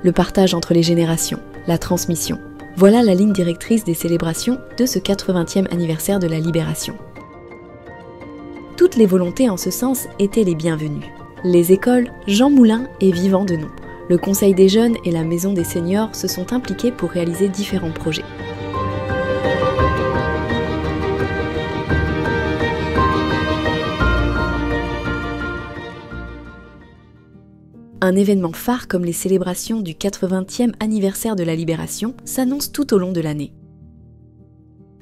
le partage entre les générations, la transmission. Voilà la ligne directrice des célébrations de ce 80e anniversaire de la Libération. Toutes les volontés en ce sens étaient les bienvenues. Les écoles Jean Moulin et Vivant Denon, le Conseil des jeunes et la Maison des seniors se sont impliqués pour réaliser différents projets. Un événement phare comme les célébrations du 80e anniversaire de la Libération s'annonce tout au long de l'année.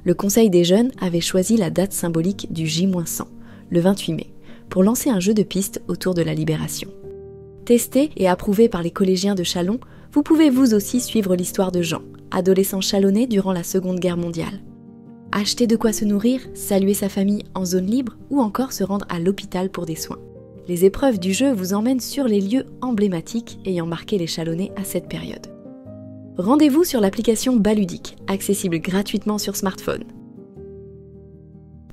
Le Conseil des jeunes avait choisi la date symbolique du J-100, le 28 mai, pour lancer un jeu de piste autour de la Libération. Testé et approuvé par les collégiens de Châlons, vous pouvez vous aussi suivre l'histoire de Jean, adolescent chalonnais durant la Seconde Guerre mondiale. Acheter de quoi se nourrir, saluer sa famille en zone libre ou encore se rendre à l'hôpital pour des soins. Les épreuves du jeu vous emmènent sur les lieux emblématiques ayant marqué les Chalonnais à cette période. Rendez-vous sur l'application Baludique, accessible gratuitement sur smartphone.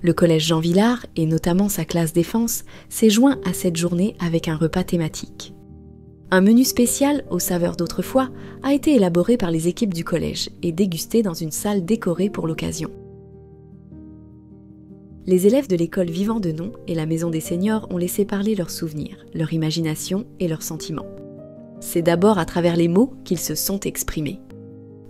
Le collège Jean Villard, et notamment sa classe défense, s'est joint à cette journée avec un repas thématique. Un menu spécial, aux saveurs d'autrefois, a été élaboré par les équipes du collège et dégusté dans une salle décorée pour l'occasion. Les élèves de l'école Vivant Denon et la Maison des seniors ont laissé parler leurs souvenirs, leur imagination et leurs sentiments. C'est d'abord à travers les mots qu'ils se sont exprimés.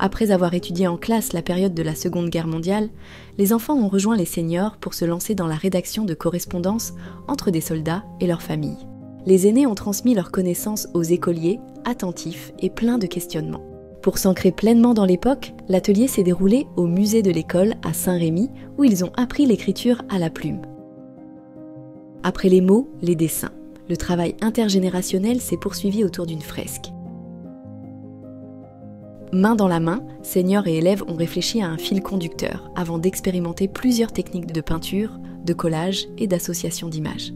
Après avoir étudié en classe la période de la Seconde Guerre mondiale, les enfants ont rejoint les seniors pour se lancer dans la rédaction de correspondances entre des soldats et leurs familles. Les aînés ont transmis leurs connaissances aux écoliers, attentifs et pleins de questionnements. Pour s'ancrer pleinement dans l'époque, l'atelier s'est déroulé au musée de l'école à Saint-Rémy, où ils ont appris l'écriture à la plume. Après les mots, les dessins. Le travail intergénérationnel s'est poursuivi autour d'une fresque. Main dans la main, seniors et élèves ont réfléchi à un fil conducteur avant d'expérimenter plusieurs techniques de peinture, de collage et d'association d'images.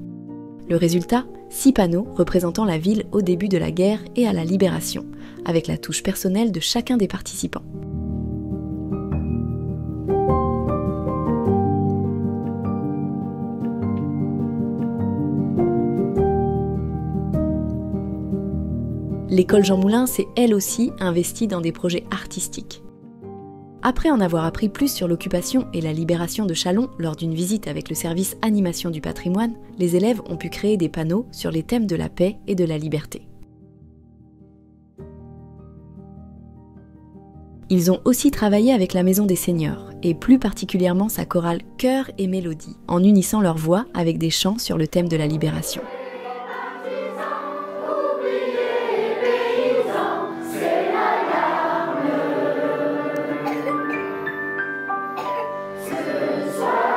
Le résultat, 6 panneaux représentant la ville au début de la guerre et à la Libération, avec la touche personnelle de chacun des participants. L'école Jean Moulin s'est elle aussi investie dans des projets artistiques. Après en avoir appris plus sur l'occupation et la libération de Châlons lors d'une visite avec le service animation du patrimoine, les élèves ont pu créer des panneaux sur les thèmes de la paix et de la liberté. Ils ont aussi travaillé avec la Maison des seniors, et plus particulièrement sa chorale Chœur et Mélodie, en unissant leurs voix avec des chants sur le thème de la libération. Ce soir